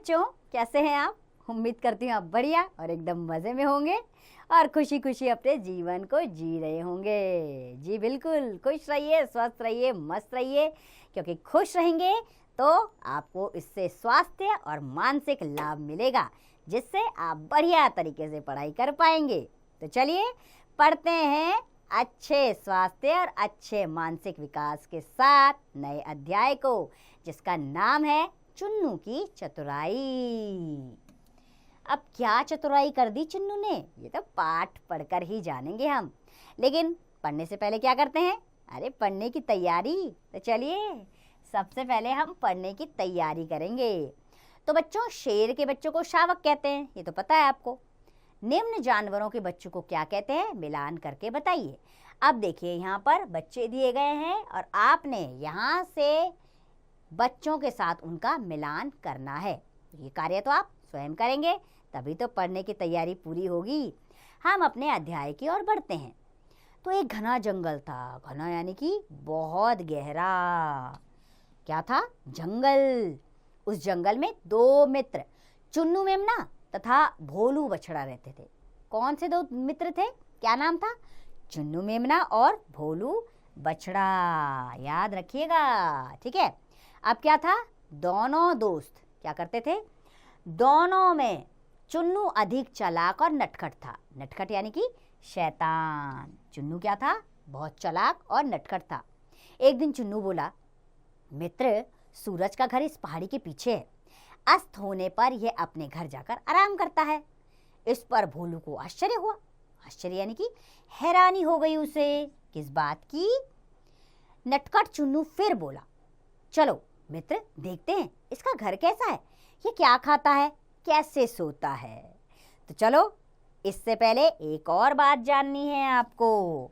बच्चों, कैसे हैं आप? उम्मीद करती हूँ आप बढ़िया और एकदम मज़े में होंगे और खुशी खुशी अपने जीवन को जी रहे होंगे। जी बिल्कुल, खुश रहिए, स्वस्थ रहिए, मस्त रहिए, क्योंकि खुश रहेंगे तो आपको इससे स्वास्थ्य और मानसिक लाभ मिलेगा, जिससे आप बढ़िया तरीके से पढ़ाई कर पाएंगे। तो चलिए पढ़ते हैं अच्छे स्वास्थ्य और अच्छे मानसिक विकास के साथ नए अध्याय को, जिसका नाम है चुन्नू की चतुराई। अब क्या चतुराई कर दी चुन्नू ने, ये तो पाठ पढ़कर ही जानेंगे हम। लेकिन पढ़ने से पहले क्या करते हैं? अरे पढ़ने की तैयारी। तो चलिए सबसे पहले हम पढ़ने की तैयारी करेंगे। तो बच्चों, शेर के बच्चों को शावक कहते हैं, ये तो पता है आपको। निम्न जानवरों के बच्चों को क्या कहते हैं? मिलान करके बताइए। अब देखिए, यहाँ पर बच्चे दिए गए हैं और आपने यहाँ से बच्चों के साथ उनका मिलान करना है। ये कार्य तो आप स्वयं करेंगे, तभी तो पढ़ने की तैयारी पूरी होगी। हम अपने अध्याय की ओर बढ़ते हैं। तो एक घना जंगल था, घना यानी कि बहुत गहरा। क्या था? जंगल। उस जंगल में दो मित्र, चुन्नू मेमना तथा भोलू बछड़ा रहते थे। कौन से दो मित्र थे? क्या नाम था? चुन्नू मेमना और भोलू बछड़ा। याद रखिएगा, ठीक है। अब क्या था? दोनों दोस्त क्या करते थे? दोनों में चुन्नू अधिक चालाक और नटखट था। नटखट यानी कि शैतान। चुन्नू क्या था? बहुत चालाक और नटखट था। एक दिन चुन्नू बोला, मित्र, सूरज का घर इस पहाड़ी के पीछे है। अस्त होने पर यह अपने घर जाकर आराम करता है। इस पर भोलू को आश्चर्य हुआ। आश्चर्य यानी कि हैरानी हो गई उसे। किस बात की? नटखट चुन्नू फिर बोला, चलो मित्र, देखते हैं इसका घर कैसा है, ये क्या खाता है, कैसे सोता है। तो चलो, इससे पहले एक और बात जाननी है आपको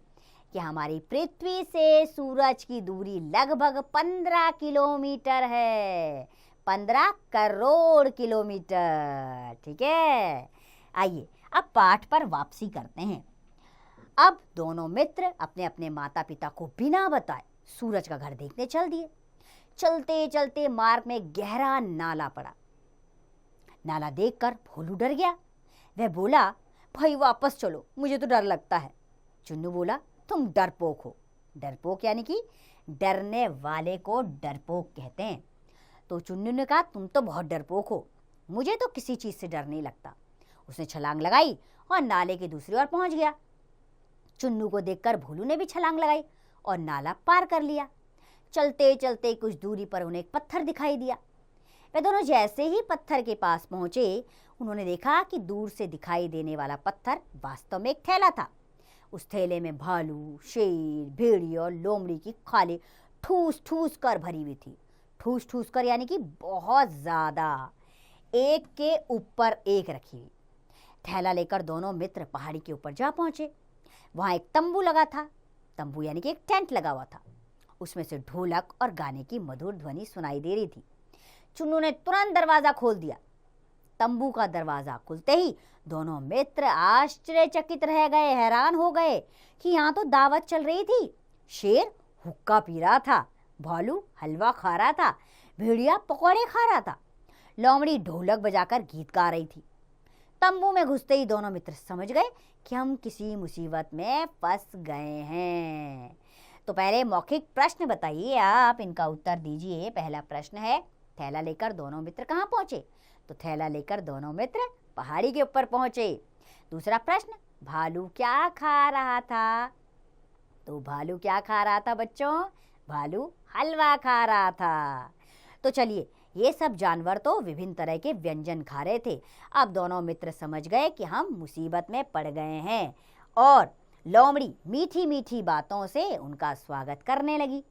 कि हमारी पृथ्वी से सूरज की दूरी लगभग 15 किलोमीटर है। 15 करोड़ किलोमीटर, ठीक है। आइए अब पाठ पर वापसी करते हैं। अब दोनों मित्र अपने अपने माता पिता को बिना बताए सूरज का घर देखने चल दिए। चलते चलते मार्ग में गहरा नाला पड़ा। नाला देखकर भोलू डर गया। वह बोला, भाई वापस चलो, मुझे तो डर लगता है। चुन्नू बोला, तुम डरपोक हो। डरपोक यानी कि डरने वाले को डरपोक कहते हैं। तो चुन्नू ने कहा, तुम तो बहुत डरपोक हो, मुझे तो किसी चीज से डर नहीं लगता। उसने छलांग लगाई और नाले की दूसरी ओर पहुंच गया। चुन्नू को देखकर भोलू ने भी छलांग लगाई और नाला पार कर लिया। चलते चलते कुछ दूरी पर उन्हें एक पत्थर दिखाई दिया। वे दोनों जैसे ही पत्थर के पास पहुंचे, उन्होंने देखा कि दूर से दिखाई देने वाला पत्थर वास्तव में एक थैला था। उस थैले में भालू, शेर, भेड़िया और लोमड़ी की खालें ठूस ठूस कर भरी हुई थी। ठूस ठूस कर यानी कि बहुत ज्यादा, एक के ऊपर एक रखी हुई। थैला लेकर दोनों मित्र पहाड़ी के ऊपर जा पहुंचे। वहां एक तंबू लगा था। तंबू यानी कि एक टेंट लगा हुआ था। उसमें से ढोलक और गाने की मधुर ध्वनि सुनाई दे रही थी। चुन्नू ने तुरंत दरवाजा खोल दिया। तंबू का दरवाजा खुलते ही दोनों मित्र आश्चर्यचकित रह गए, हैरान हो गए कि यहाँ तो दावत चल रही थी। शेर हुक्का पी रहा था, भालू हलवा खा रहा था, भेड़िया पकौड़े खा रहा था, लोमड़ी ढोलक बजाकर गीत गा रही थी। तंबू में घुसते ही दोनों मित्र समझ गए कि हम किसी मुसीबत में फंस गए हैं। तो पहले मौखिक प्रश्न बताइए, आप इनका उत्तर दीजिए। पहला प्रश्न है, थैला लेकर दोनों मित्र कहाँ पहुंचे? तो थैला लेकर दोनों मित्र पहाड़ी के ऊपर पहुंचे। दूसरा प्रश्न, भालू क्या खा रहा था? तो भालू क्या खा रहा था बच्चों? भालू हलवा खा रहा था। तो चलिए, ये सब जानवर तो विभिन्न तरह के व्यंजन खा रहे थे। अब दोनों मित्र समझ गए कि हम मुसीबत में पड़ गए हैं और लोमड़ी मीठी मीठी बातों से उनका स्वागत करने लगी।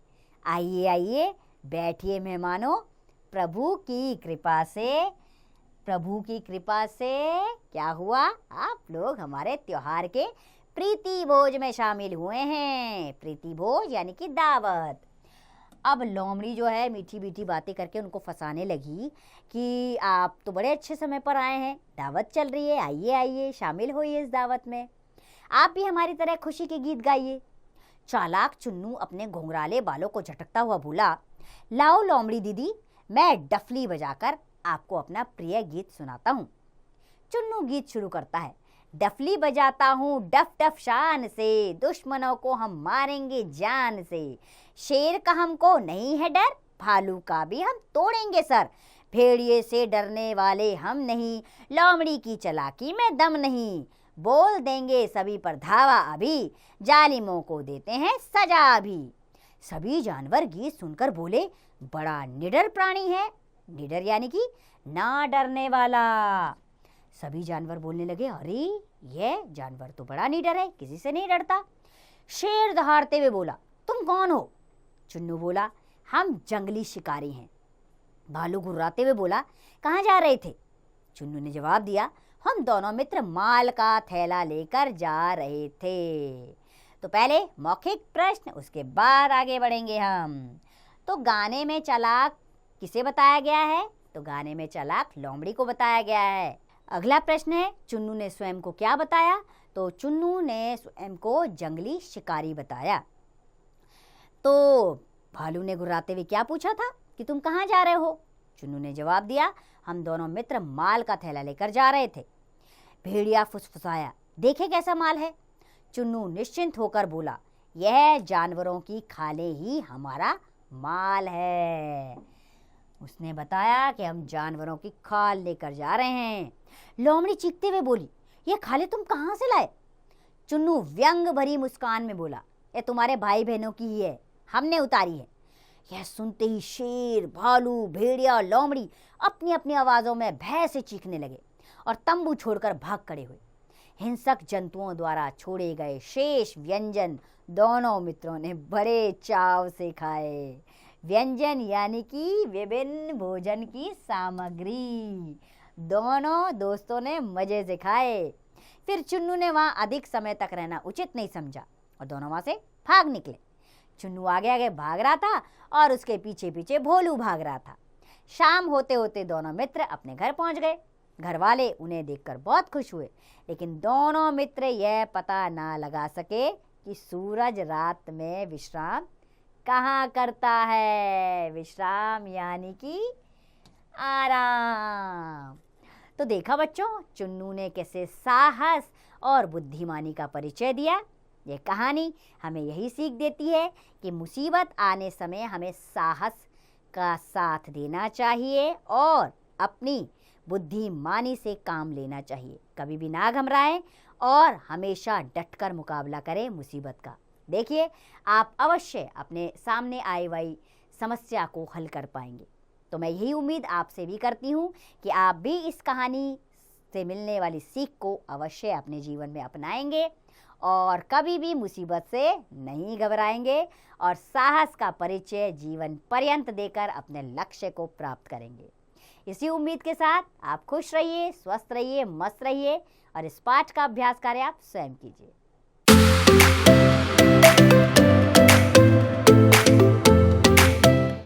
आइए आइए, बैठिए मेहमानों, प्रभु की कृपा से क्या हुआ? आप लोग हमारे त्योहार के प्रीति भोज में शामिल हुए हैं। प्रीति भोज यानी कि दावत। अब लोमड़ी जो है मीठी मीठी बातें करके उनको फंसाने लगी कि आप तो बड़े अच्छे समय पर आए हैं, दावत चल रही है, आइए आइए, शामिल होइए इस दावत में, आप भी हमारी तरह खुशी के गीत गाइए। चालाक चुन्नू अपने घुंघराले बालों को झटकता हुआ बोला, लाओ लोमड़ी दीदी, मैं डफली बजाकर आपको अपना प्रिय गीत सुनाता हूँ। चुन्नू गीत शुरू करता है। डफली बजाता हूँ डफ डफ शान से, दुश्मनों को हम मारेंगे जान से। शेर का हमको नहीं है डर, भालू का भी हम तोड़ेंगे सर। भेड़िए से डरने वाले हम नहीं, लोमड़ी की चालाकी में दम नहीं। बोल देंगे सभी पर धावा अभी, जालिमों को देते हैं सजा अभी। सभी जानवर गीत सुनकर बोले, बड़ा निडर प्राणी है। निडर यानी कि ना डरने वाला। सभी जानवर बोलने लगे, अरे ये जानवर तो बड़ा निडर है, किसी से नहीं डरता। शेर दहाड़ते हुए बोला, तुम कौन हो? चुन्नू बोला, हम जंगली शिकारी हैं। भालू घुर्राते हुए बोला, कहाँ जा रहे थे? चुन्नू ने जवाब दिया, हम दोनों मित्र माल का थैला लेकर जा रहे थे। तो पहले मौखिक प्रश्न, उसके बाद आगे बढ़ेंगे हम। तो गाने में चालाक किसे बताया गया है? तो गाने में चालाक लोमड़ी को बताया गया है। अगला प्रश्न है, चुन्नू ने स्वयं को क्या बताया? तो चुन्नू ने स्वयं को जंगली शिकारी बताया। तो भालू ने घुर्राते हुए क्या पूछा था कि तुम कहाँ जा रहे हो? चुन्नू ने जवाब दिया, हम दोनों मित्र माल का थैला लेकर जा रहे थे। भेड़िया फुसफुसाया, देखे कैसा माल है? चुन्नू निश्चिंत होकर बोला, यह जानवरों की खाले ही हमारा माल है। उसने बताया कि हम जानवरों की खाल लेकर जा रहे हैं। लोमड़ी चीखते हुए बोली, ये खाले तुम कहाँ से लाए? चुन्नू व्यंग भरी मुस्कान में बोला, ये तुम्हारे भाई बहनों की ही है, हमने उतारी है। यह सुनते ही शेर, भालू, भेड़िया और लोमड़ी अपनी अपनी आवाज़ों में भय से चीखने लगे और तंबू छोड़कर भाग खड़े हुए। हिंसक जंतुओं द्वारा छोड़े गए शेष व्यंजन दोनों मित्रों ने बड़े चाव से खाए। व्यंजन यानी कि विभिन्न भोजन की सामग्री दोनों दोस्तों ने मजे से खाए। फिर चुन्नू ने वहाँ अधिक समय तक रहना उचित नहीं समझा और दोनों वहाँ से भाग निकले। चुन्नू आगे आगे भाग रहा था और उसके पीछे पीछे भोलू भाग रहा था। शाम होते होते दोनों मित्र अपने घर पहुंच गए। घर वाले उन्हें देखकर बहुत खुश हुए, लेकिन दोनों मित्र यह पता ना लगा सके कि सूरज रात में विश्राम कहाँ करता है। विश्राम यानी कि आराम। तो देखा बच्चों, चुन्नू ने कैसे साहस और बुद्धिमानी का परिचय दिया। ये कहानी हमें यही सीख देती है कि मुसीबत आने समय हमें साहस का साथ देना चाहिए और अपनी बुद्धिमानी से काम लेना चाहिए। कभी भी ना घबराएं और हमेशा डटकर मुकाबला करें मुसीबत का। देखिए, आप अवश्य अपने सामने आई हुई समस्या को हल कर पाएंगे। तो मैं यही उम्मीद आपसे भी करती हूँ कि आप भी इस कहानी से मिलने वाली सीख को अवश्य अपने जीवन में अपनाएंगे और कभी भी मुसीबत से नहीं घबराएंगे और साहस का परिचय जीवन पर्यंत देकर अपने लक्ष्य को प्राप्त करेंगे। इसी उम्मीद के साथ आप खुश रहिए, स्वस्थ रहिए, मस्त रहिए और इस पाठ का अभ्यास कार्य आप स्वयं कीजिए।